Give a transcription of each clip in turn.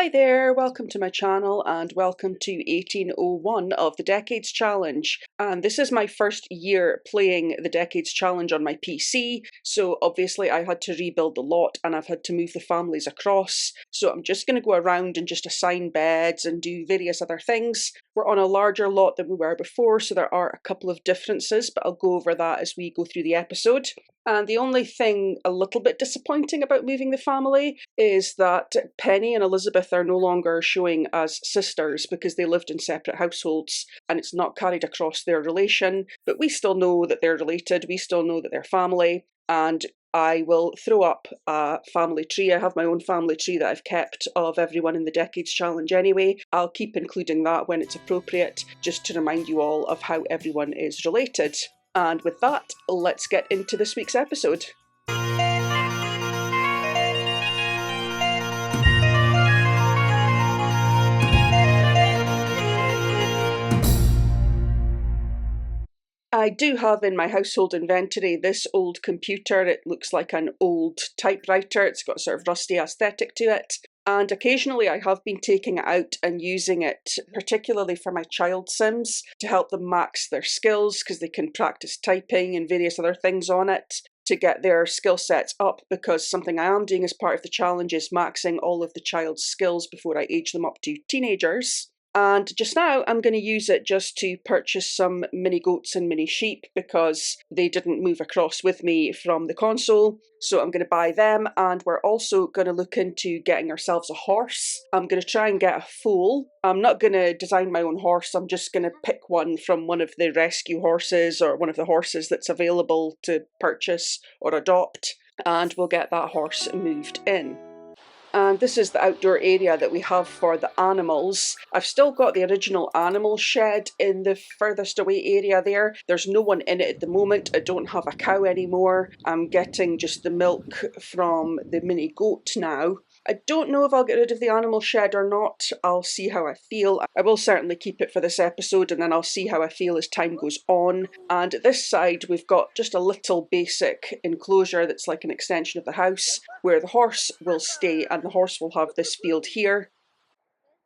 Hi there, welcome to my channel and welcome to 1801 of the Decades Challenge. And this is my first year playing the Decades Challenge on my PC, so obviously I had to rebuild the lot and I've had to move the families across. So I'm just going to go around and just assign beds and do various other things. We're on a larger lot than we were before, so there are a couple of differences, but I'll go over that as we go through the episode. And the only thing a little bit disappointing about moving the family is that Penny and Elizabeth are no longer showing as sisters because they lived in separate households and it's not carried across their relation, but we still know that they're related, we still know that they're family, and I will throw up a family tree. I have my own family tree that I've kept of everyone in the Decades Challenge anyway. I'll keep including that when it's appropriate, just to remind you all of how everyone is related. And with that, let's get into this week's episode. I do have in my household inventory this old computer. It looks like an old typewriter. It's got a sort of rusty aesthetic to it. And occasionally I have been taking it out and using it, particularly for my child Sims, to help them max their skills because they can practice typing and various other things on it to get their skill sets up, because something I am doing as part of the challenge is maxing all of the child's skills before I age them up to teenagers. And just now I'm going to use it just to purchase some mini goats and mini sheep because they didn't move across with me from the console. So I'm going to buy them, and we're also going to look into getting ourselves a horse. I'm going to try and get a foal. I'm not going to design my own horse. I'm just going to pick one from one of the rescue horses or one of the horses that's available to purchase or adopt, and we'll get that horse moved in. And this is the outdoor area that we have for the animals. I've still got the original animal shed in the furthest away area there. There's no one in it at the moment. I don't have a cow anymore. I'm getting just the milk from the mini goat now. I don't know if I'll get rid of the animal shed or not. I'll see how I feel. I will certainly keep it for this episode, and then I'll see how I feel as time goes on. And at this side we've got just a little basic enclosure that's like an extension of the house where the horse will stay, and the horse will have this field here.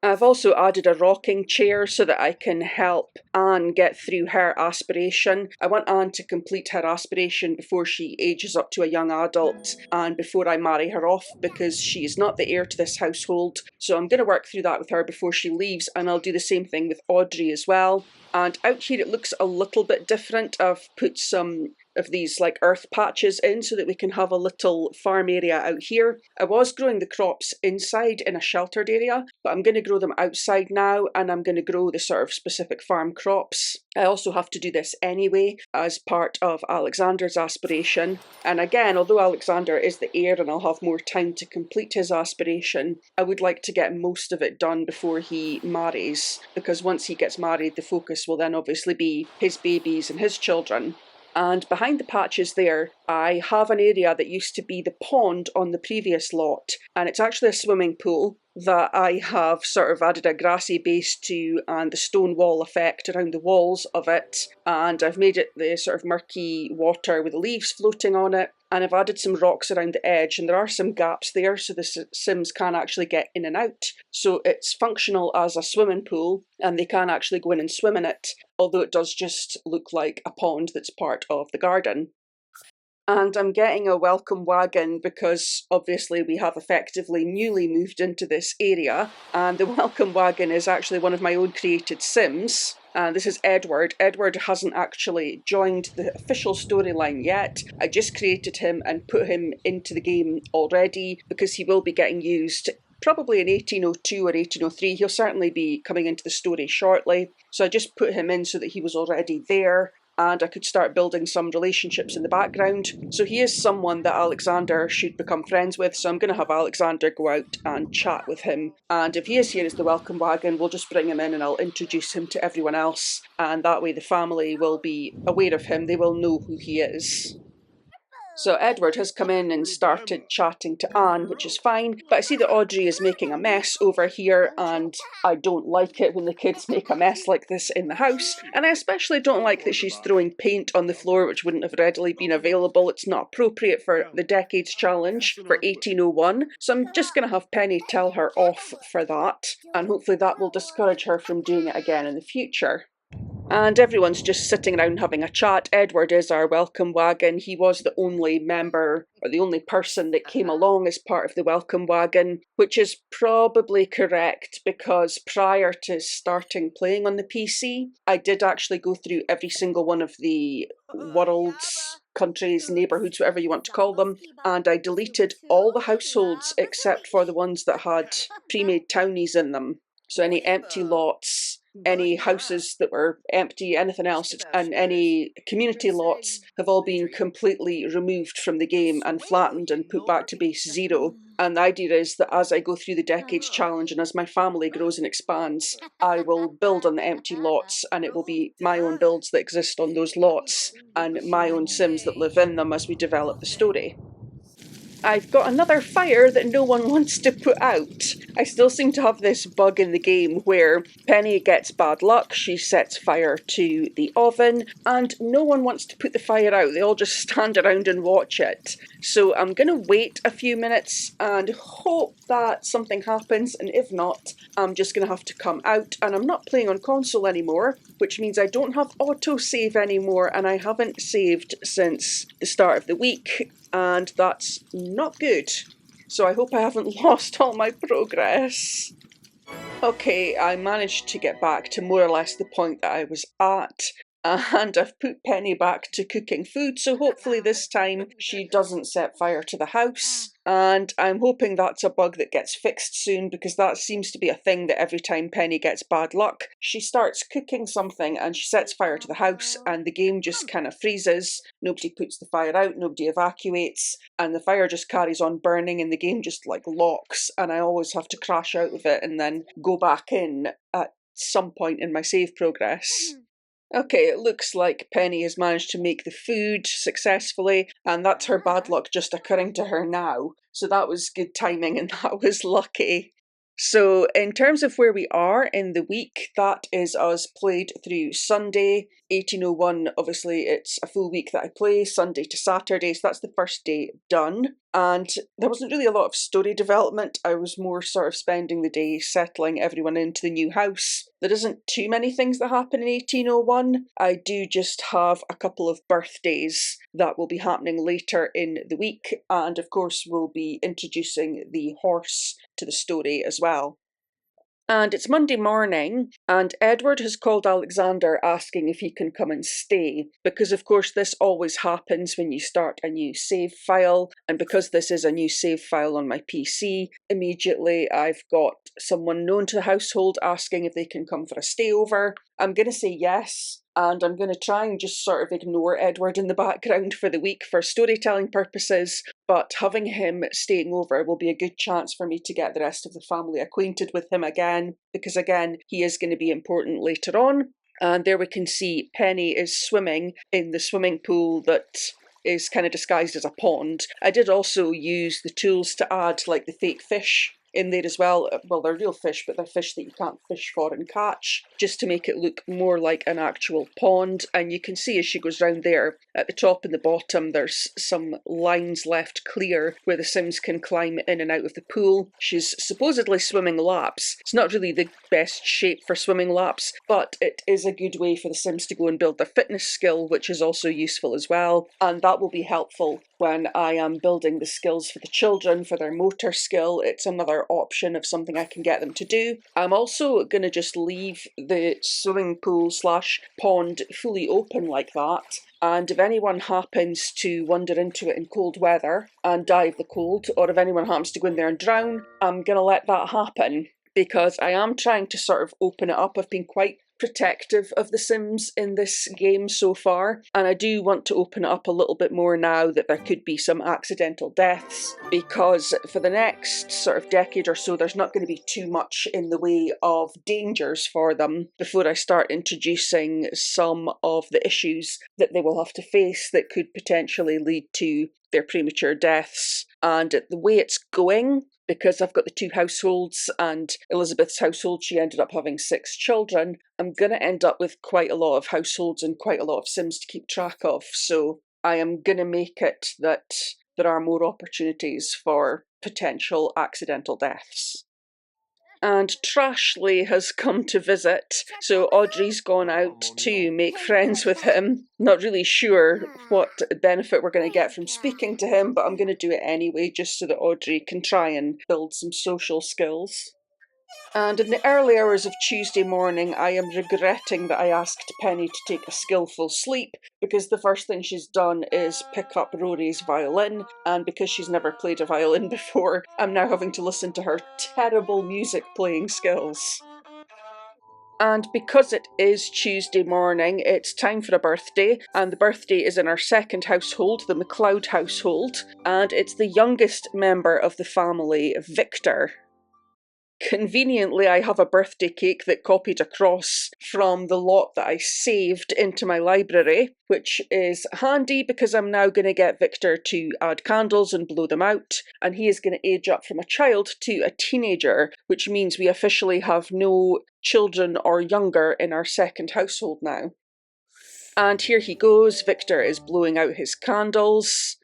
I've also added a rocking chair so that I can help Anne get through her aspiration. I want Anne to complete her aspiration before she ages up to a young adult and before I marry her off, because she is not the heir to this household. So I'm going to work through that with her before she leaves, and I'll do the same thing with Audrey as well. And out here it looks a little bit different. I've put some of these like earth patches in so that we can have a little farm area out here. I was growing the crops inside in a sheltered area, but I'm going to grow them outside now, and I'm going to grow the sort of specific farm crops. I also have to do this anyway as part of Alexander's aspiration. And again, although Alexander is the heir and I'll have more time to complete his aspiration, I would like to get most of it done before he marries, because once he gets married, the focus will then obviously be his babies and his children. And behind the patches there, I have an area that used to be the pond on the previous lot, and it's actually a swimming pool that I have sort of added a grassy base to and the stone wall effect around the walls of it, and I've made it the sort of murky water with the leaves floating on it, and I've added some rocks around the edge, and there are some gaps there so the Sims can actually get in and out. So it's functional as a swimming pool and they can actually go in and swim in it, although it does just look like a pond that's part of the garden. And I'm getting a welcome wagon because obviously we have effectively newly moved into this area, and the welcome wagon is actually one of my own created Sims. And this is Edward. Edward hasn't actually joined the official storyline yet. I just created him and put him into the game already because he will be getting used probably in 1802 or 1803. He'll certainly be coming into the story shortly. So I just put him in so that he was already there, and I could start building some relationships in the background. So he is someone that Alexander should become friends with, so I'm going to have Alexander go out and chat with him. And if he is here as the welcome wagon, we'll just bring him in and I'll introduce him to everyone else, and that way the family will be aware of him, they will know who he is. So Edward has come in and started chatting to Anne, which is fine, but I see that Audrey is making a mess over here, and I don't like it when the kids make a mess like this in the house, and I especially don't like that she's throwing paint on the floor which wouldn't have readily been available. It's not appropriate for the Decades Challenge for 1801, so I'm just going to have Penny tell her off for that, and hopefully that will discourage her from doing it again in the future. And everyone's just sitting around having a chat. Edward is our welcome wagon. He was the only member, or the only person that came along as part of the welcome wagon, which is probably correct because prior to starting playing on the PC, I did actually go through every single one of the worlds, countries, neighbourhoods, whatever you want to call them, and I deleted all the households except for the ones that had pre-made townies in them. So any empty lots, any houses that were empty, anything else, and any community lots have all been completely removed from the game and flattened and put back to base 0. And the idea is that as I go through the Decades Challenge and as my family grows and expands, I will build on the empty lots, and it will be my own builds that exist on those lots and my own Sims that live in them as we develop the story. I've got another fire that no one wants to put out. I still seem to have this bug in the game where Penny gets bad luck, she sets fire to the oven, and no one wants to put the fire out. They all just stand around and watch it. So I'm going to wait a few minutes and hope that something happens, and if not, I'm just going to have to come out. And I'm not playing on console anymore, which means I don't have autosave anymore, and I haven't saved since the start of the week. And that's not good. So I hope I haven't lost all my progress. Okay, I managed to get back to more or less the point that I was at, and I've put Penny back to cooking food, so hopefully this time she doesn't set fire to the house. And I'm hoping that's a bug that gets fixed soon, because that seems to be a thing that every time Penny gets bad luck, she starts cooking something and she sets fire to the house and the game just kind of freezes. Nobody puts the fire out, nobody evacuates, and the fire just carries on burning and the game just like locks, and I always have to crash out of it and then go back in at some point in my save progress. Okay, it looks like Penny has managed to make the food successfully, and that's her bad luck just occurring to her now. So that was good timing and that was lucky. So in terms of where we are in the week, that is us played through Sunday, 1801. Obviously it's a full week that I play, Sunday to Saturday, so that's the first day done. And there wasn't really a lot of story development. I was more sort of spending the day settling everyone into the new house. There isn't too many things that happen in 1801. I do just have a couple of birthdays that will be happening later in the week, and of course we'll be introducing the horse to the story as well. And it's Monday morning, and Edward has called Alexander asking if he can come and stay, because of course this always happens when you start a new save file, and because this is a new save file on my PC, immediately I've got someone known to the household asking if they can come for a stayover. I'm going to say yes, and I'm going to try and just sort of ignore Edward in the background for the week for storytelling purposes, but having him staying over will be a good chance for me to get the rest of the family acquainted with him again, because again, he is going to be important later on. And there we can see Penny is swimming in the swimming pool that is kind of disguised as a pond. I did also use the tools to add like the fake fish in there as well. Well, they're real fish, but they're fish that you can't fish for and catch, just to make it look more like an actual pond. And you can see as she goes round there, at the top and the bottom, there's some lines left clear where the Sims can climb in and out of the pool. She's supposedly swimming laps. It's not really the best shape for swimming laps, but it is a good way for the Sims to go and build their fitness skill, which is also useful as well. And that will be helpful when I am building the skills for the children, for their motor skill. It's another option of something I can get them to do. I'm also going to just leave the swimming pool slash pond fully open like that. And if anyone happens to wander into it in cold weather and die of the cold, or if anyone happens to go in there and drown, I'm going to let that happen, because I am trying to sort of open it up. I've been quite protective of the Sims in this game so far, and I do want to open it up a little bit more now that there could be some accidental deaths, because for the next sort of decade or so there's not going to be too much in the way of dangers for them before I start introducing some of the issues that they will have to face that could potentially lead to their premature deaths. And the way it's going, because I've got the two households and Elizabeth's household, she ended up having 6 children, I'm going to end up with quite a lot of households and quite a lot of Sims to keep track of. So I am going to make it that there are more opportunities for potential accidental deaths. And Trashley has come to visit, so Audrey's gone out to make friends with him. Not really sure what benefit we're going to get from speaking to him, but I'm going to do it anyway, just so that Audrey can try and build some social skills. And in the early hours of Tuesday morning, I am regretting that I asked Penny to take a skillful sleep, because the first thing she's done is pick up Rory's violin, and because she's never played a violin before, I'm now having to listen to her terrible music playing skills. And because it is Tuesday morning, it's time for a birthday, and the birthday is in our second household, the MacLeod household, and it's the youngest member of the family, Victor. Conveniently, I have a birthday cake that copied across from the lot that I saved into my library, which is handy because I'm now going to get Victor to add candles and blow them out, and he is going to age up from a child to a teenager, which means we officially have no children or younger in our second household now. And here he goes, Victor is blowing out his candles.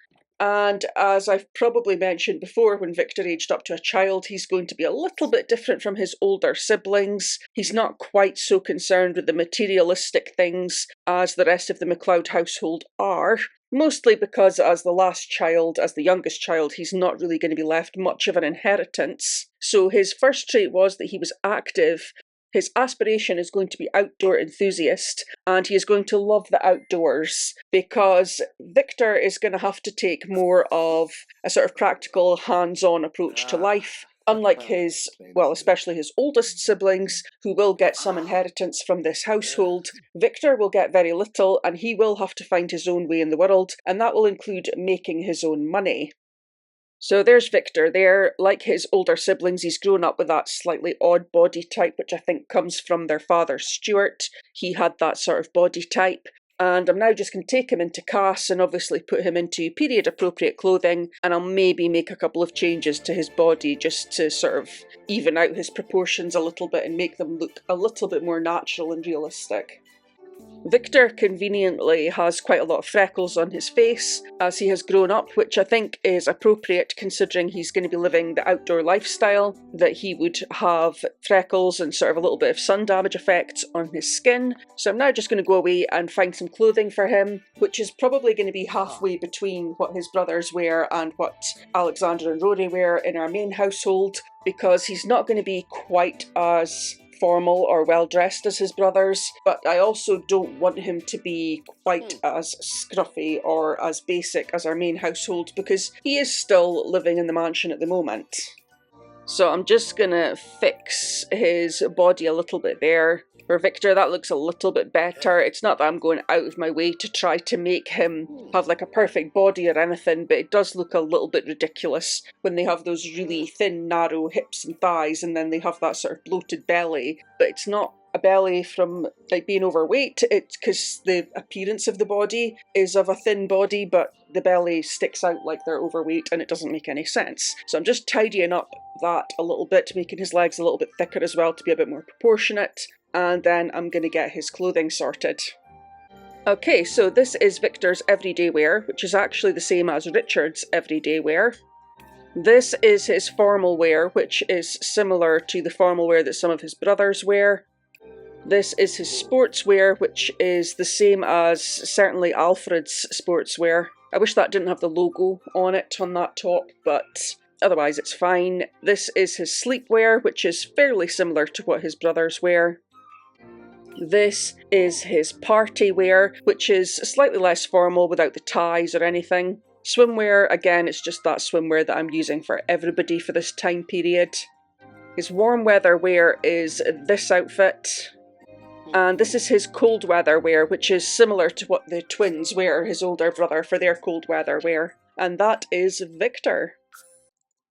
And as I've probably mentioned before, when Victor aged up to a child, he's going to be a little bit different from his older siblings. He's not quite so concerned with the materialistic things as the rest of the MacLeod household are, mostly because as the last child, as the youngest child, he's not really going to be left much of an inheritance. So his first trait was that he was active. His aspiration is going to be outdoor enthusiast, and he is going to love the outdoors, because Victor is going to have to take more of a sort of practical, hands-on approach to life. Unlike his, well, especially his oldest siblings, who will get some inheritance from this household, Victor will get very little, and he will have to find his own way in the world, and that will include making his own money. So there's Victor there. Like his older siblings, he's grown up with that slightly odd body type, which I think comes from their father, Stuart. He had that sort of body type. And I'm now just going to take him into Cass and obviously put him into period-appropriate clothing, and I'll maybe make a couple of changes to his body just to sort of even out his proportions a little bit and make them look a little bit more natural and realistic. Victor conveniently has quite a lot of freckles on his face as he has grown up, which I think is appropriate considering he's going to be living the outdoor lifestyle, that he would have freckles and sort of a little bit of sun damage effects on his skin. So I'm now just going to go away and find some clothing for him, which is probably going to be halfway between what his brothers wear and what Alexander and Rory wear in our main household, because he's not going to be quite as formal or well-dressed as his brothers, but I also don't want him to be quite as scruffy or as basic as our main household, because he is still living in the mansion at the moment. So I'm just gonna fix his body a little bit there. For Victor, that looks a little bit better. It's not that I'm going out of my way to try to make him have like a perfect body or anything, but it does look a little bit ridiculous when they have those really thin, narrow hips and thighs, and then they have that sort of bloated belly. But it's not a belly from like being overweight, it's because the appearance of the body is of a thin body, but the belly sticks out like they're overweight, and it doesn't make any sense. So I'm just tidying up that a little bit, making his legs a little bit thicker as well to be a bit more proportionate, and then I'm going to get his clothing sorted. Okay, so this is Victor's everyday wear, which is actually the same as Richard's everyday wear. This is his formal wear, which is similar to the formal wear that some of his brothers wear. This is his sportswear, which is the same as certainly Alfred's sportswear. I wish that didn't have the logo on it on that top, but otherwise it's fine. This is his sleepwear, which is fairly similar to what his brothers wear. This is his party wear, which is slightly less formal without the ties or anything. Swimwear, again, it's just that swimwear that I'm using for everybody for this time period. His warm weather wear is this outfit. And this is his cold weather wear, which is similar to what the twins wear, his older brother, for their cold weather wear. And that is Victor.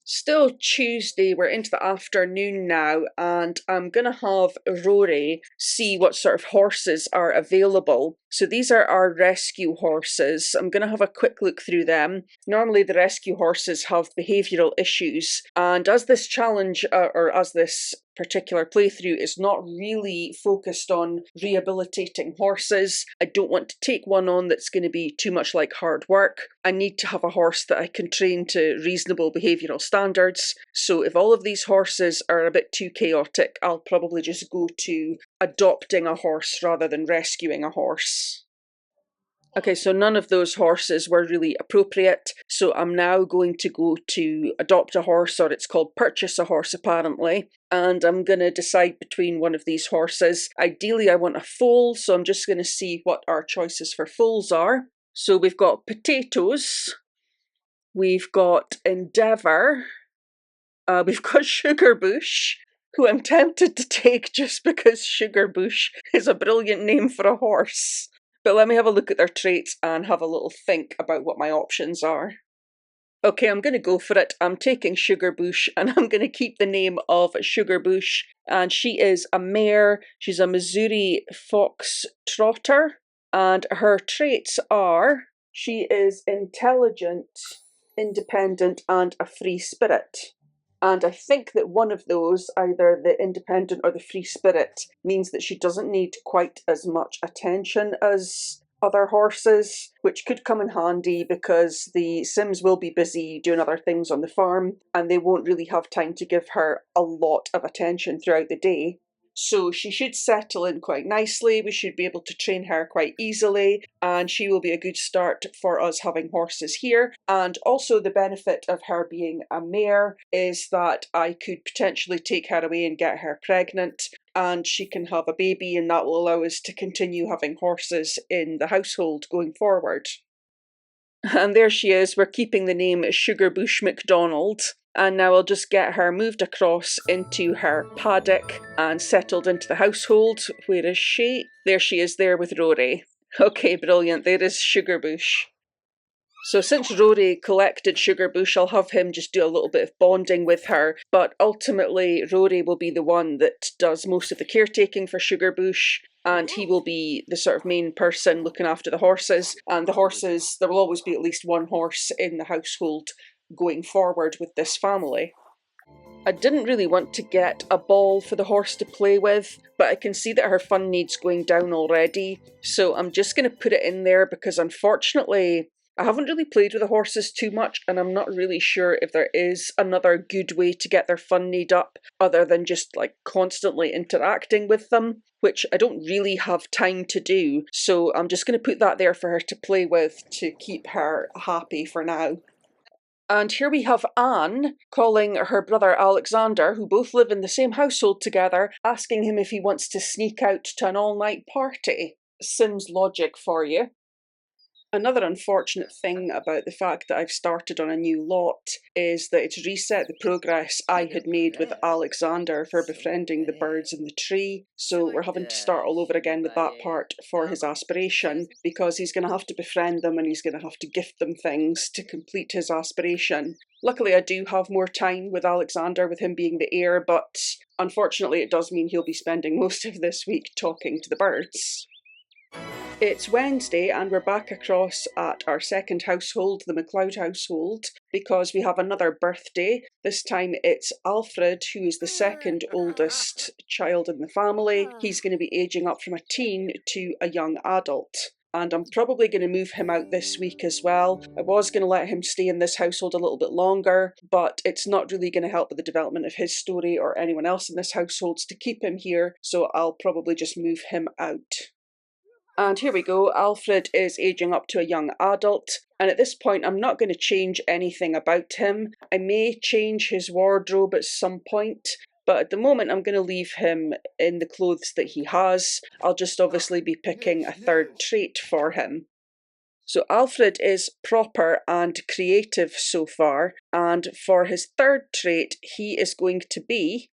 Still Tuesday, we're into the afternoon now, and I'm going to have Rory see what sort of horses are available. So these are our rescue horses. I'm going to have a quick look through them. Normally the rescue horses have behavioural issues, and as this challenge, or as this particular playthrough is not really focused on rehabilitating horses, I don't want to take one on that's going to be too much like hard work. I need to have a horse that I can train to reasonable behavioural standards. So if all of these horses are a bit too chaotic, I'll probably just go to adopting a horse rather than rescuing a horse. Okay, so none of those horses were really appropriate, so I'm now going to go to adopt a horse, or it's called purchase a horse apparently, and I'm going to decide between one of these horses. Ideally I want a foal, so I'm just going to see what our choices for foals are. So we've got Potatoes, we've got Endeavour, we've got Sugarbush, who I'm tempted to take just because Sugarbush is a brilliant name for a horse. But let me have a look at their traits and have a little think about what my options are. Okay, I'm going to go for it. I'm taking Sugarbush, and I'm going to keep the name of Sugarbush. And she is a mare. She's a Missouri fox trotter. And her traits are, she is intelligent, independent, and a free spirit. And I think that one of those, either the independent or the free spirit, means that she doesn't need quite as much attention as other horses, which could come in handy because the Sims will be busy doing other things on the farm and they won't really have time to give her a lot of attention throughout the day. So she should settle in quite nicely, we should be able to train her quite easily, and she will be a good start for us having horses here. And also the benefit of her being a mare is that I could potentially take her away and get her pregnant, and she can have a baby, and that will allow us to continue having horses in the household going forward. And there she is, we're keeping the name Sugarbush MacDonald. And now I'll just get her moved across into her paddock and settled into the household. Where is she? There she is there with Rory. Okay, brilliant. There is Sugarbush. So since Rory collected Sugarbush, I'll have him just do a little bit of bonding with her, but ultimately Rory will be the one that does most of the caretaking for Sugarbush, and he will be the sort of main person looking after the horses. And the horses, there will always be at least one horse in the household going forward with this family. I didn't really want to get a ball for the horse to play with, but I can see that her fun needs going down already, so I'm just going to put it in there because unfortunately I haven't really played with the horses too much, and I'm not really sure if there is another good way to get their fun need up other than just like constantly interacting with them, which I don't really have time to do, so I'm just going to put that there for her to play with to keep her happy for now. And here we have Anne calling her brother Alexander, who both live in the same household together, asking him if he wants to sneak out to an all-night party. Sims logic for you. Another unfortunate thing about the fact that I've started on a new lot is that it's reset the progress I had made with Alexander for befriending the birds in the tree, so we're having to start all over again with that part for his aspiration, because he's going to have to befriend them and he's going to have to gift them things to complete his aspiration. Luckily I do have more time with Alexander, with him being the heir, but unfortunately it does mean he'll be spending most of this week talking to the birds. It's Wednesday and we're back across at our second household, the MacLeod household, because we have another birthday. This time it's Alfred, who is the second oldest child in the family. He's going to be aging up from a teen to a young adult. And I'm probably going to move him out this week as well. I was going to let him stay in this household a little bit longer, but it's not really going to help with the development of his story or anyone else in this household to keep him here, so I'll probably just move him out. And here we go, Alfred is aging up to a young adult, and at this point I'm not going to change anything about him. I may change his wardrobe at some point, but at the moment I'm going to leave him in the clothes that he has. I'll just obviously be picking a third trait for him. So Alfred is proper and creative so far, and for his third trait he is going to be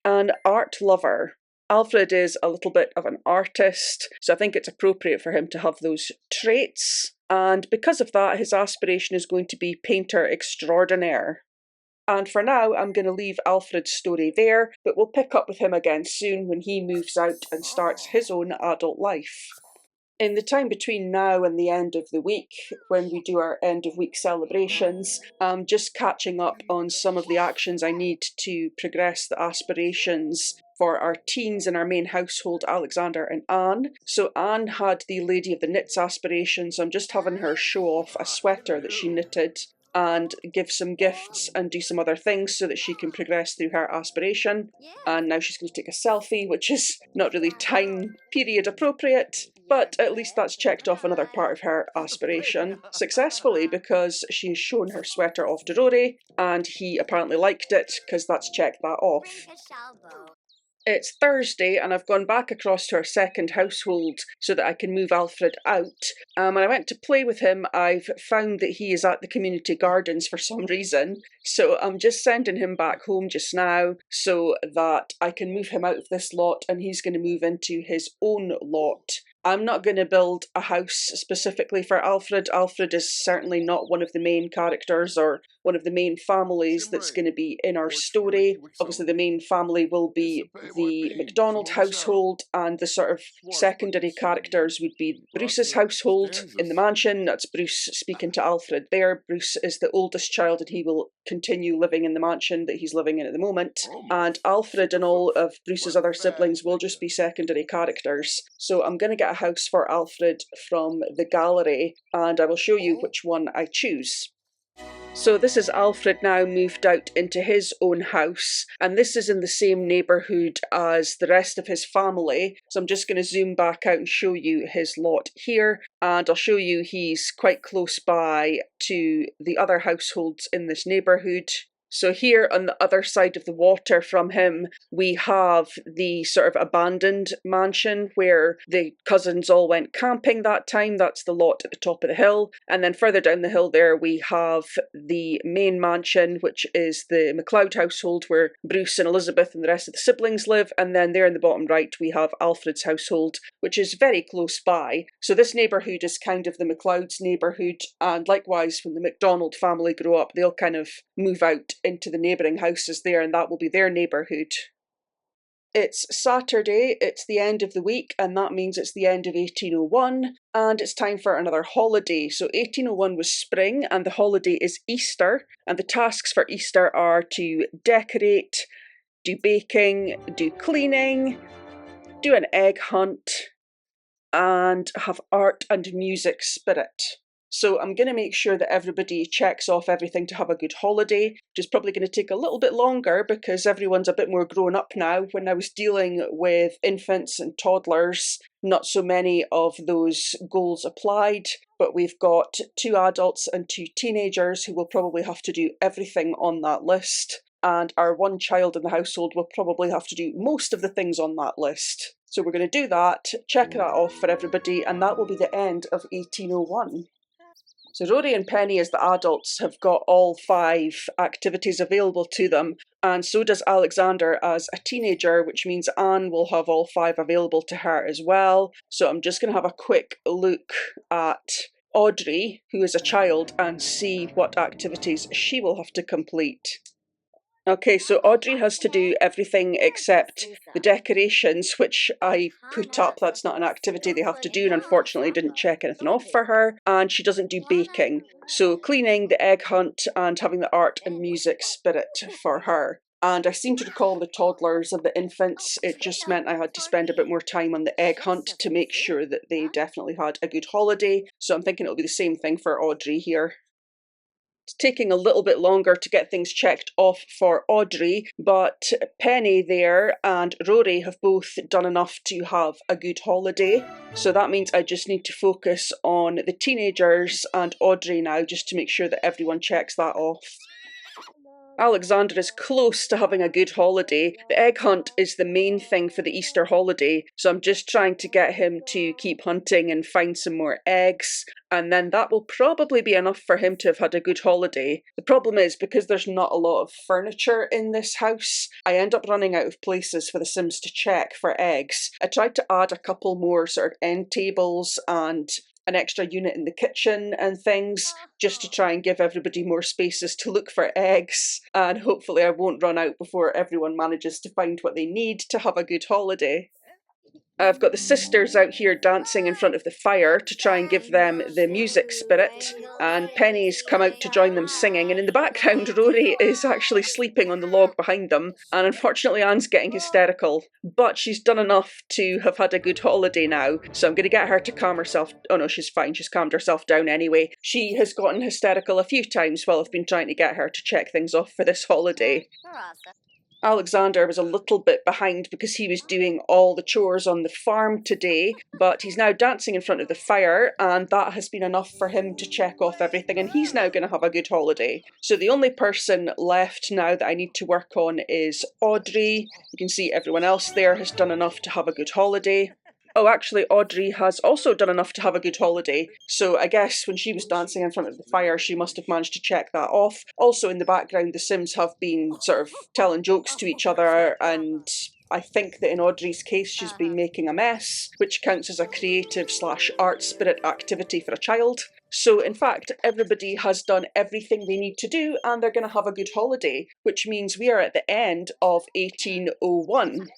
an art lover. Alfred is a little bit of an artist, so I think it's appropriate for him to have those traits. And because of that, his aspiration is going to be painter extraordinaire. And for now, I'm going to leave Alfred's story there, but we'll pick up with him again soon when he moves out and starts his own adult life. In the time between now and the end of the week, when we do our end of week celebrations, I'm just catching up on some of the actions I need to progress the aspirations for our teens in our main household, Alexander and Anne. So Anne had the Lady of the Knits aspiration, so I'm just having her show off a sweater that she knitted and give some gifts and do some other things so that she can progress through her aspiration. And now she's going to take a selfie, which is not really time period appropriate, but at least that's checked off another part of her aspiration successfully, because she's shown her sweater off to Rory and he apparently liked it, because that's checked that off. It's Thursday and I've gone back across to our second household so that I can move Alfred out. When I went to play with him, I've found that he is at the community gardens for some reason. So I'm just sending him back home just now so that I can move him out of this lot and he's going to move into his own lot. I'm not going to build a house specifically for Alfred. Alfred is certainly not one of the main characters or one of the main families that's going to be in our story. Obviously, the main family will be the MacDonald household, and the sort of secondary characters would be Bruce's household in the mansion. That's Bruce speaking to Alfred there. Bruce is the oldest child and he will continue living in the mansion that he's living in at the moment. And Alfred and all of Bruce's other siblings will just be secondary characters. So I'm going to get a house for Alfred from the gallery and I will show you which one I choose. So this is Alfred now moved out into his own house, and this is in the same neighbourhood as the rest of his family. So I'm just going to zoom back out and show you his lot here, and I'll show you he's quite close by to the other households in this neighbourhood. So here on the other side of the water from him, we have the sort of abandoned mansion where the cousins all went camping that time. That's the lot at the top of the hill. And then further down the hill there, we have the main mansion, which is the MacLeod household where Bruce and Elizabeth and the rest of the siblings live. And then there in the bottom right, we have Alfred's household, which is very close by. So this neighbourhood is kind of the MacLeod's neighbourhood. And likewise, when the MacDonald family grow up, they'll kind of move out into the neighbouring houses there, and that will be their neighbourhood. It's Saturday, it's the end of the week, and that means it's the end of 1801, and it's time for another holiday. So 1801 was spring, and the holiday is Easter, and the tasks for Easter are to decorate, do baking, do cleaning, do an egg hunt, and have art and music spirit. So I'm going to make sure that everybody checks off everything to have a good holiday, which is probably going to take a little bit longer because everyone's a bit more grown up now. When I was dealing with infants and toddlers, not so many of those goals applied, but we've got 2 adults and 2 teenagers who will probably have to do everything on that list. And our 1 child in the household will probably have to do most of the things on that list. So we're going to do that, check that off for everybody, and that will be the end of 1801. So Rory and Penny, as the adults, have got all 5 activities available to them, and so does Alexander as a teenager, which means Anne will have all 5 available to her as well. So I'm just going to have a quick look at Audrey, who is a child, and see what activities she will have to complete. Okay, so Audrey has to do everything except the decorations, which I put up. That's not an activity they have to do, and unfortunately didn't check anything off for her. And she doesn't do baking. So cleaning, the egg hunt, and having the art and music spirit for her. And I seem to recall the toddlers and the infants, it just meant I had to spend a bit more time on the egg hunt to make sure that they definitely had a good holiday. So I'm thinking it'll be the same thing for Audrey here. It's taking a little bit longer to get things checked off for Audrey, but Penny there and Rory have both done enough to have a good holiday. So that means I just need to focus on the teenagers and Audrey now, just to make sure that everyone checks that off. Alexander is close to having a good holiday. The egg hunt is the main thing for the Easter holiday, so I'm just trying to get him to keep hunting and find some more eggs, and then that will probably be enough for him to have had a good holiday. The problem is, because there's not a lot of furniture in this house, I end up running out of places for the Sims to check for eggs. I tried to add a couple more sort of end tables and an extra unit in the kitchen and things, just to try and give everybody more spaces to look for eggs, and hopefully I won't run out before everyone manages to find what they need to have a good holiday. I've got the sisters out here dancing in front of the fire to try and give them the music spirit, and Penny's come out to join them singing, and in the background Rory is actually sleeping on the log behind them, and unfortunately Anne's getting hysterical, but she's done enough to have had a good holiday now, so I'm going to get her to calm herself. Oh no, she's fine, she's calmed herself down anyway. She has gotten hysterical a few times while I've been trying to get her to check things off for this holiday. Alexander was a little bit behind because he was doing all the chores on the farm today, but he's now dancing in front of the fire, and that has been enough for him to check off everything, and he's now going to have a good holiday. So the only person left now that I need to work on is Audrey. You can see everyone else there has done enough to have a good holiday. Oh, actually, Audrey has also done enough to have a good holiday, so I guess when she was dancing in front of the fire, she must have managed to check that off. Also in the background, the Sims have been sort of telling jokes to each other, and I think that in Audrey's case, she's been making a mess, which counts as a creative/art spirit activity for a child. So in fact, everybody has done everything they need to do, and they're going to have a good holiday, which means we are at the end of 1801.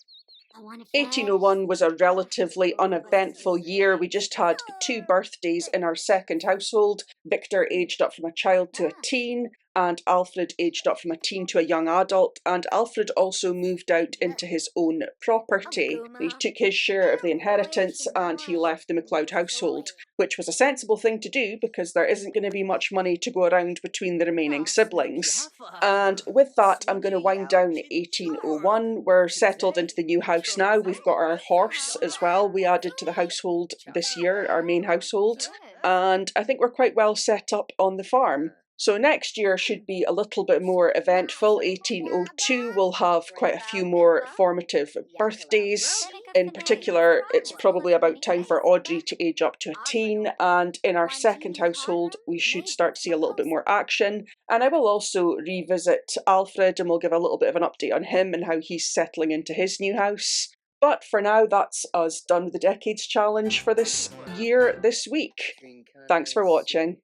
1801 was a relatively uneventful year. We just had 2 birthdays in our second household. Victor aged up from a child to a teen, and Alfred aged up from a teen to a young adult, and Alfred also moved out into his own property. He took his share of the inheritance and he left the MacLeod household, which was a sensible thing to do because there isn't going to be much money to go around between the remaining siblings. And with that, I'm going to wind down 1801. We're settled into the new house now. We've got our horse as well. We added to the household this year, our main household, and I think we're quite well set up on the farm. So next year should be a little bit more eventful. 1802 will have quite a few more formative birthdays. In particular, it's probably about time for Audrey to age up to a teen, and in our second household we should start to see a little bit more action. And I will also revisit Alfred, and we'll give a little bit of an update on him and how he's settling into his new house. But for now, that's us done with the Decades Challenge for this year, this week. Thanks for watching.